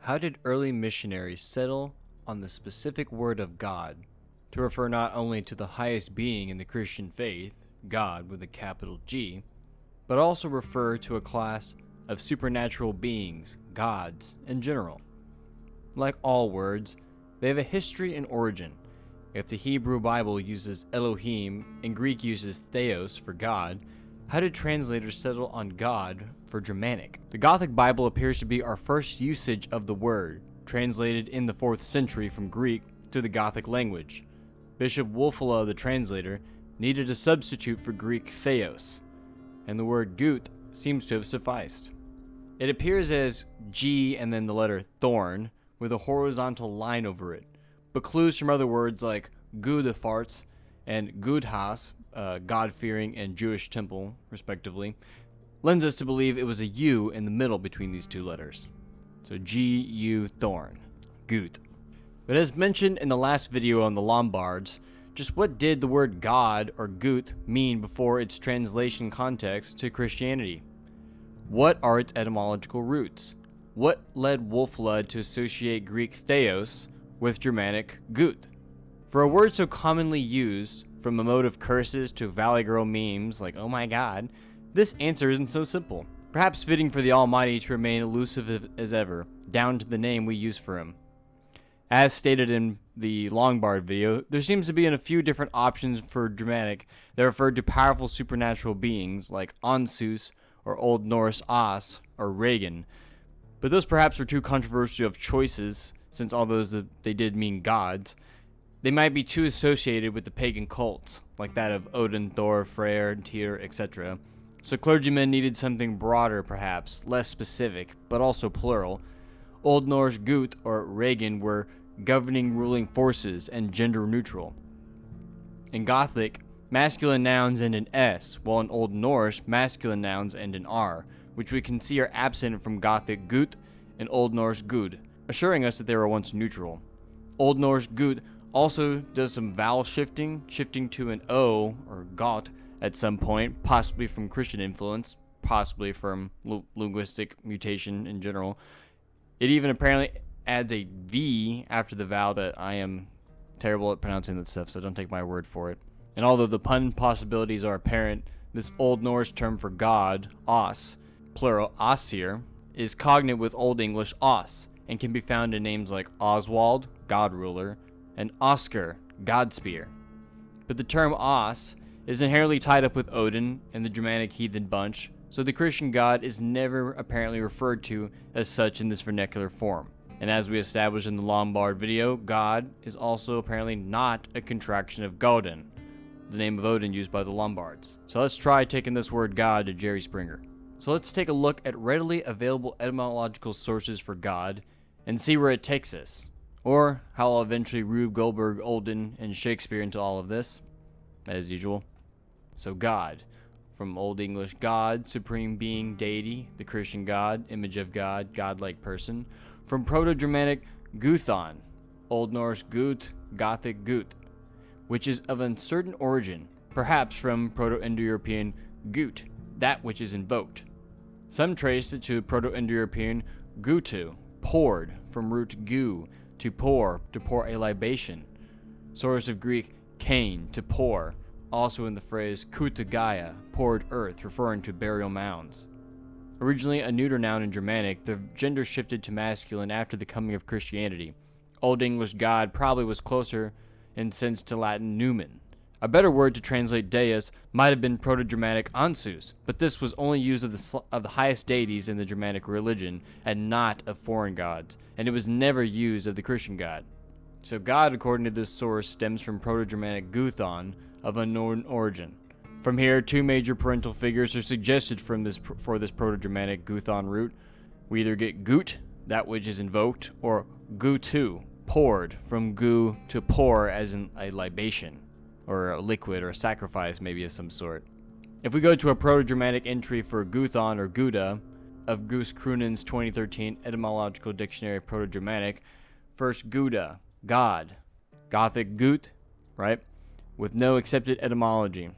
How did early missionaries settle on the specific word of God to refer not only to the highest being in the Christian faith, God with a capital G, but also refer to a class of supernatural beings, gods, in general? Like all words, they have a history and origin. If the Hebrew Bible uses Elohim and Greek uses Theos for God, how did translators settle on God for Germanic? The Gothic Bible appears to be our first usage of the word, translated in the 4th century from Greek to the Gothic language. Bishop Wulfila, the translator, needed a substitute for Greek Theos, and the word gut seems to have sufficed. It appears as G and then the letter thorn, with a horizontal line over it, but clues from other words like Gudefarts and Gudhas, God-fearing and Jewish temple, respectively, lends us to believe it was a U in the middle between these two letters. So G-U thorn, gut. But as mentioned in the last video on the Lombards, just what did the word God or gut mean before its translation context to Christianity? What are its etymological roots? What led Wulfila to associate Greek theos with Germanic gut? For a word so commonly used, from emotive curses to Valley Girl memes like oh my god, this answer isn't so simple. Perhaps fitting for the Almighty to remain elusive as ever, down to the name we use for him. As stated in the Lombard video, there seems to be a few different options for Germanic that referred to powerful supernatural beings like Onsus or Old Norse As or Regan, but those perhaps are too controversial of choices, since although they did mean gods, they might be too associated with the pagan cults, like that of Odin, Thor, Freyr, Tyr, etc. So clergymen needed something broader perhaps, less specific, but also plural. Old Norse gut or Regan were governing ruling forces and gender neutral. In Gothic, masculine nouns end in S, while in Old Norse, masculine nouns end in R, which we can see are absent from Gothic gut and Old Norse gud, assuring us that they were once neutral. Old Norse gut also does some vowel shifting to an O or got at some point, possibly from Christian influence, possibly from linguistic mutation in general. It even apparently adds a V after the vowel, but I am terrible at pronouncing that stuff, so don't take my word for it. And although the pun possibilities are apparent, this Old Norse term for God, os, plural Asir, is cognate with Old English os, and can be found in names like Oswald, God ruler, and Oscar, God spear. But the term os is inherently tied up with Odin and the Germanic heathen bunch, so the Christian God is never apparently referred to as such in this vernacular form. And as we established in the Lombard video, God is also apparently not a contraction of Godin, the name of Odin used by the Lombards. So let's try taking this word God to Jerry Springer. So let's take a look at readily available etymological sources for God and see where it takes us. Or how I'll eventually Rube Goldberg, Olden, and Shakespeare into all of this, as usual. So God, from Old English God, supreme being, deity, the Christian God, image of God, godlike person. From Proto-Germanic Guthon, Old Norse gut, Gothic gut, which is of uncertain origin, perhaps from Proto-Indo-European gut, that which is invoked. Some trace it to Proto-Indo-European gutu, poured, from root gu, to pour a libation. Source of Greek kain, to pour, also in the phrase kutagaia, poured earth, referring to burial mounds. Originally a neuter noun in Germanic, the gender shifted to masculine after the coming of Christianity. Old English God probably was closer in sense to Latin numen. A better word to translate deus might have been Proto-Germanic Ansus, but this was only used of the highest deities in the Germanic religion and not of foreign gods, and it was never used of the Christian God. So God, according to this source, stems from Proto-Germanic Guthon of unknown origin. From here, two major parental figures are suggested for this Proto-Germanic Guthon root. We either get gut, that which is invoked, or gutu, poured, from gu to pour as in a libation, or a liquid or a sacrifice maybe of some sort. If we go to a Proto-Germanic entry for Guthon or Gouda of Goose Cronin's 2013 Etymological Dictionary of Proto-Germanic, first Gouda, God, Gothic gut, right, with no accepted etymology.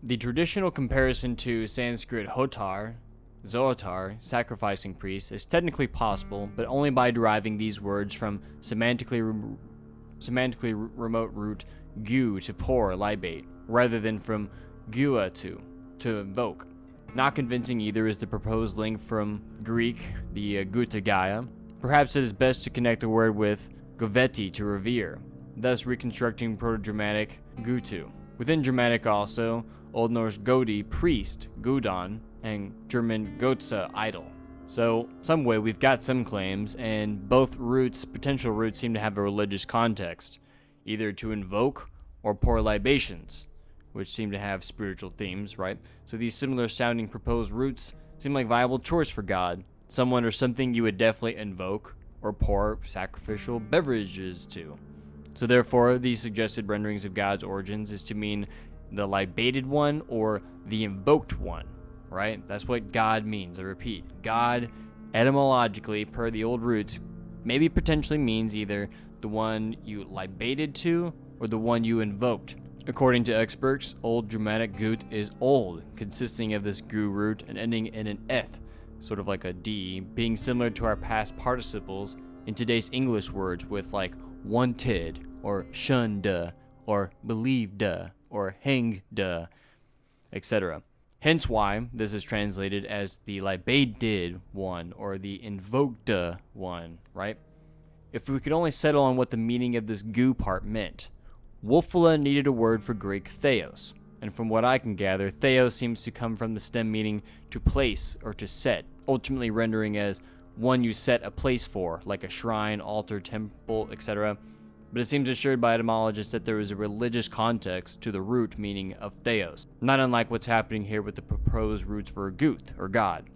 The traditional comparison to Sanskrit hotar Zootar, sacrificing priest, is technically possible, but only by deriving these words from semantically remote root gu to pour, libate, rather than from gua to invoke. Not convincing either is the proposed link from Greek, the gutagaya. Perhaps it is best to connect the word with goveti, to revere, thus reconstructing Proto-Germanic gutu. Within Germanic also, Old Norse godi, priest, gudon, and German gotza, idol. So, some way we've got some claims, and both potential roots seem to have a religious context, either to invoke or pour libations, which seem to have spiritual themes, right? So these similar sounding proposed roots seem like viable choice for God, someone or something you would definitely invoke or pour sacrificial beverages to. So therefore, these suggested renderings of God's origins is to mean the libated one or the invoked one, right? That's what God means. I repeat, God, etymologically, per the old roots, maybe potentially means either the one you libated to or the one you invoked. According to experts, Old Germanic gut is old, consisting of this gu root and ending in an eth, sort of like a d, being similar to our past participles in today's English words with like wanted, or shunned, or believed, or hanged, etc. Hence why this is translated as the libated one, or the invoked one, right? If we could only settle on what the meaning of this gu part meant. Wolfula needed a word for Greek theos, and from what I can gather, theos seems to come from the stem meaning to place or to set, ultimately rendering as one you set a place for, like a shrine, altar, temple, etc. But it seems assured by etymologists that there is a religious context to the root meaning of theos, not unlike what's happening here with the proposed roots for gut, or God.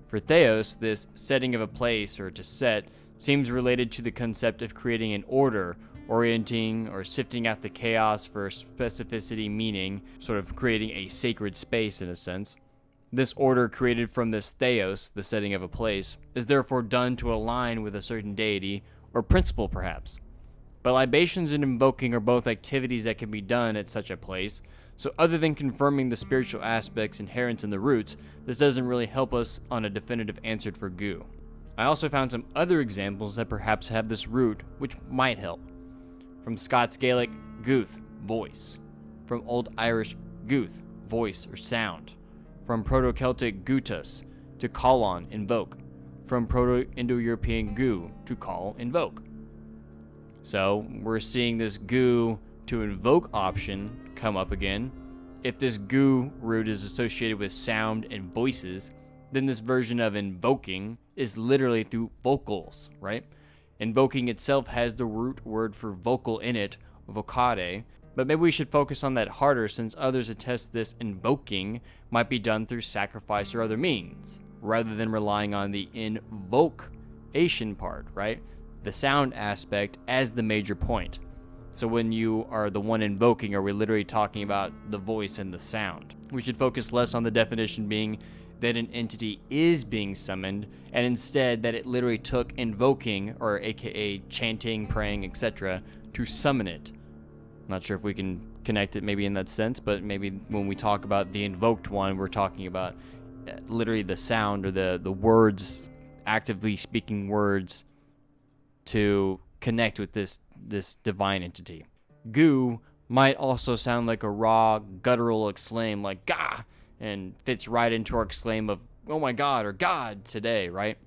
For theos, this setting of a place or to set seems related to the concept of creating an order, orienting or sifting out the chaos for specificity, meaning sort of creating a sacred space in a sense. This order created from this theos, the setting of a place, is therefore done to align with a certain deity or principle perhaps. But libations and invoking are both activities that can be done at such a place, so other than confirming the spiritual aspects inherent in the roots, this doesn't really help us on a definitive answer for gu. I also found some other examples that perhaps have this root, which might help. From Scots Gaelic, guth, voice. From Old Irish, guth, voice or sound. From Proto-Celtic gutus, to call on, invoke. From Proto-Indo-European gu, to call, invoke. So, we're seeing this gu to invoke option come up again. If this gu root is associated with sound and voices, then this version of invoking is literally through vocals, right? Invoking itself has the root word for vocal in it, vocare, but maybe we should focus on that harder since others attest this invoking might be done through sacrifice or other means, rather than relying on the invocation part, right? The sound aspect as the major point. So when you are the one invoking, are we literally talking about the voice and the sound? We should focus less on the definition being that an entity is being summoned, and instead that it literally took invoking, or aka chanting, praying, etc., to summon it. I'm not sure if we can connect it maybe in that sense, but maybe when we talk about the invoked one, we're talking about literally the sound or the words, actively speaking words to connect with this divine entity. Gu might also sound like a raw, guttural exclaim like "Gah!" and fits right into our exclaim of "Oh my God" or "God" today, right?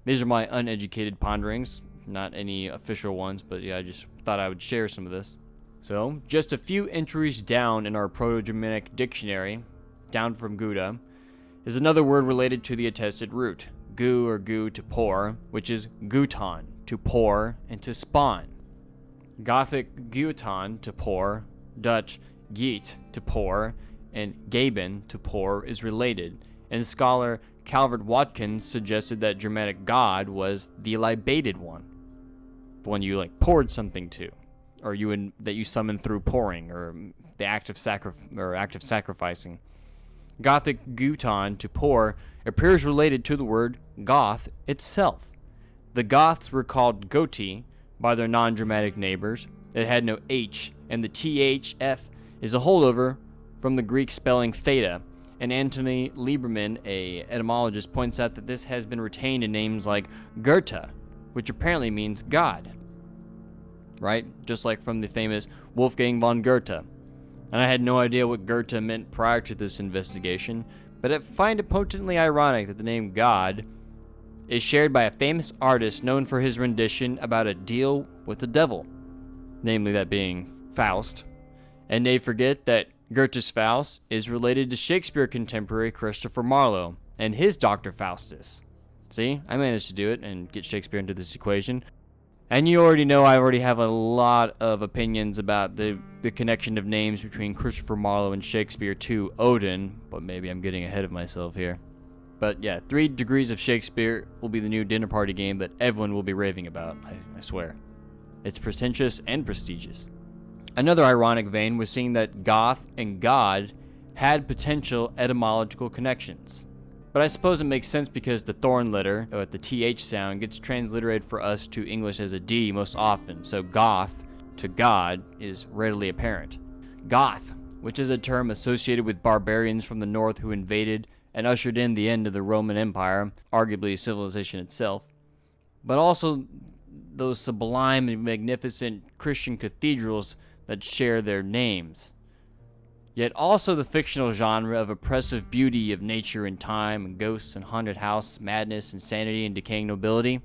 These are my uneducated ponderings, not any official ones, but yeah, I just thought I would share some of this. So, just a few entries down in our Proto-Germanic dictionary, down from Gouda, is another word related to the attested root, gu or gu to pour, which is guton, to pour and to spawn. Gothic guton, to pour, Dutch giet, to pour, and gaben, to pour, is related, and scholar Calvert Watkins suggested that Germanic god was the libated one, the one you poured something to, or that you summoned through pouring, or the act of sacrificing. Gothic guton, to pour, appears related to the word Goth itself. The Goths were called Goti by their non-Germanic neighbors. It had no H, and the THF is a holdover from the Greek spelling theta, And Anthony Lieberman, a etymologist, points out that this has been retained in names like Goethe, which apparently means God, right? Just like from the famous Wolfgang von Goethe. And I had no idea what Goethe meant prior to this investigation, but I find it potently ironic that the name God is shared by a famous artist known for his rendition about a deal with the devil, namely that being Faust. And they forget that Goethe's Faust is related to Shakespeare contemporary Christopher Marlowe and his Dr. Faustus. See, I managed to do it and get Shakespeare into this equation. And you already know I already have a lot of opinions about the connection of names between Christopher Marlowe and Shakespeare to Odin, but maybe I'm getting ahead of myself here. But yeah, 3 Degrees of Shakespeare will be the new dinner party game that everyone will be raving about, I swear. It's pretentious and prestigious. Another ironic vein was seeing that goth and god had potential etymological connections. But I suppose it makes sense because the thorn letter, or the th sound, gets transliterated for us to English as a d most often, so goth to god is readily apparent. Goth, which is a term associated with barbarians from the north who invaded and ushered in the end of the Roman Empire, arguably civilization itself, but also those sublime and magnificent Christian cathedrals that share their names. Yet also the fictional genre of oppressive beauty of nature and time, and ghosts and haunted house, madness, insanity, and decaying nobility.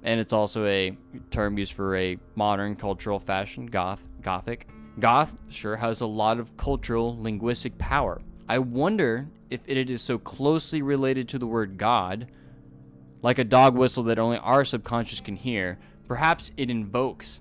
And it's also a term used for a modern cultural fashion, gothic. Goth sure has a lot of cultural linguistic power. I wonder if it is so closely related to the word God, like a dog whistle that only our subconscious can hear. Perhaps it invokes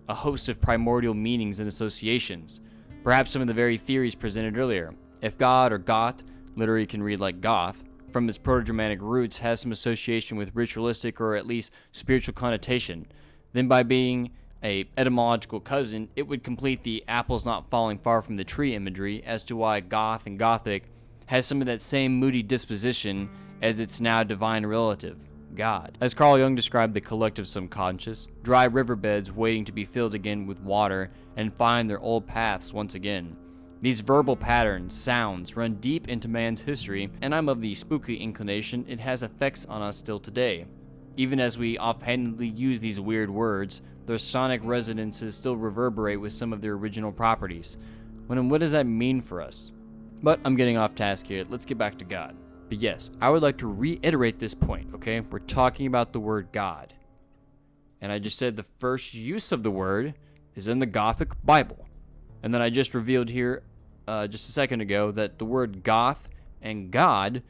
a host of primordial meanings and associations. Perhaps some of the very theories presented earlier. If God or Goth, literally can read like goth, from its Proto-Germanic roots has some association with ritualistic or at least spiritual connotation, then by being a etymological cousin, it would complete the apples not falling far from the tree imagery as to why Goth and Gothic has some of that same moody disposition as its now divine relative, God. As Carl Jung described the collective subconscious, dry riverbeds waiting to be filled again with water and find their old paths once again. These verbal patterns, sounds, run deep into man's history, and I'm of the spooky inclination it has effects on us still today. Even as we offhandedly use these weird words, their sonic resonances still reverberate with some of their original properties. What does that mean for us? But I'm getting off task here. Let's get back to God. But yes, I would like to reiterate this point, okay? We're talking about the word God. And I just said the first use of the word is in the Gothic Bible. And then I just revealed here just a second ago that the word goth and God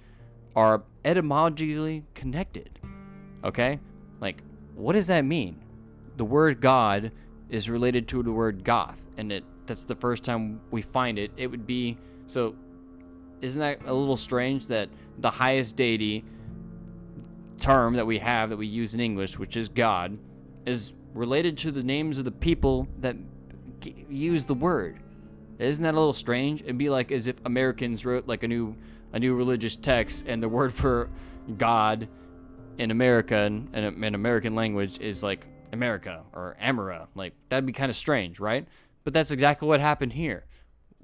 are etymologically connected, okay? Like, what does that mean? The word God is related to the word goth, and that's the first time we find it. It would be, so isn't that a little strange that the highest deity term that we have, that we use in English, which is God, is related to the names of the people that use the word? Isn't that a little strange? It'd be like as if Americans wrote like a new religious text, and the word for God in America and in American language is like America or Amara. Like, that'd be kind of strange, right? But that's exactly what happened here.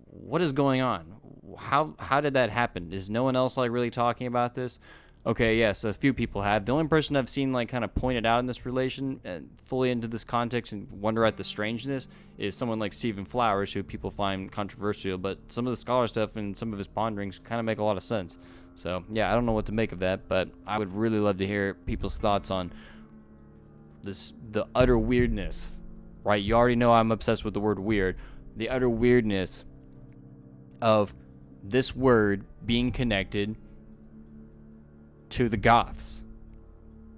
What is going on? How did that happen? Is no one else like really talking about this? Okay, yes, a few people have. The only person I've seen like kind of pointed out in this relation and fully into this context and wonder at the strangeness is someone like Stephen Flowers, who people find controversial, but some of the scholar stuff and some of his ponderings kind of make a lot of sense. So yeah, I don't know what to make of that, but I would really love to hear people's thoughts on the utter weirdness, right? You already know I'm obsessed with the word weird. The utter weirdness of this word being connected to the Goths.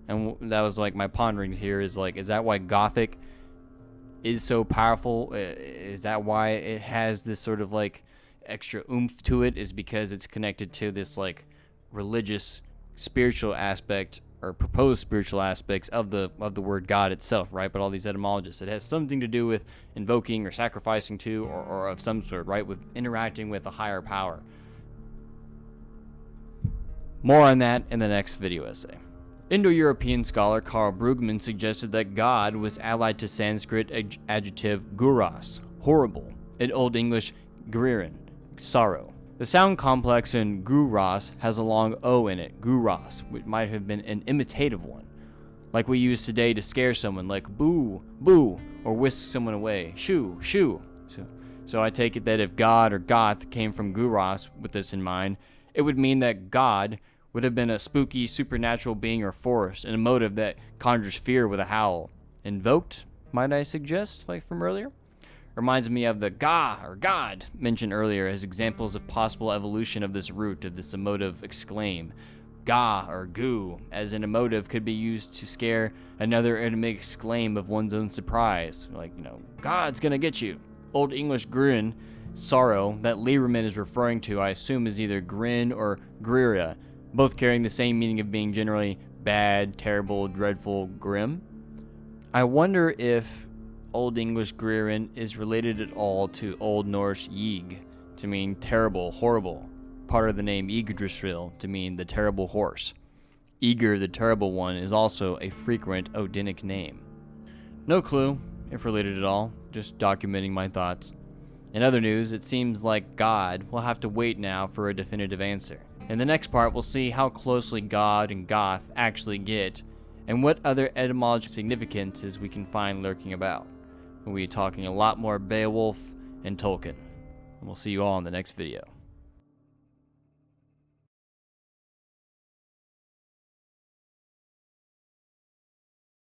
And that was like my ponderings here, is like, is that why Gothic is so powerful? Is that why it has this sort of like extra oomph to it, is because it's connected to this like religious spiritual aspect, or proposed spiritual aspects of the word God itself, right? But all these etymologists, it has something to do with invoking or sacrificing to, or of some sort, right? With interacting with a higher power. More on that in the next video essay. Indo-European scholar Karl Brugmann suggested that God was allied to Sanskrit adjective guras, horrible, and Old English gririn, sorrow. The sound complex in guros has a long O in it, guros, which might have been an imitative one, like we use today to scare someone, like boo, boo, or whisk someone away, shoo, shoo. So I take it that if God or goth came from guros with this in mind, it would mean that God would have been a spooky supernatural being or force, and a motive that conjures fear with a howl. Invoked, might I suggest, like from earlier? Reminds me of the Ga or God mentioned earlier as examples of possible evolution of this root, of this emotive exclaim. Ga or goo, as an emotive, could be used to scare another and make exclaim of one's own surprise, like, God's gonna get you. Old English grin, sorrow, that Lieberman is referring to, I assume is either grin or grira, both carrying the same meaning of being generally bad, terrible, dreadful, grim. I wonder if Old English gririn is related at all to Old Norse yig, to mean terrible, horrible, part of the name Yggdrasil, to mean the terrible horse. Ygr, the terrible one, is also a frequent Odinic name. No clue if related at all, just documenting my thoughts. In other news, it seems like God will have to wait now for a definitive answer. In the next part, we'll see how closely God and goth actually get, and what other etymological significances we can find lurking about. We'll be talking a lot more Beowulf and Tolkien. And we'll see you all in the next video.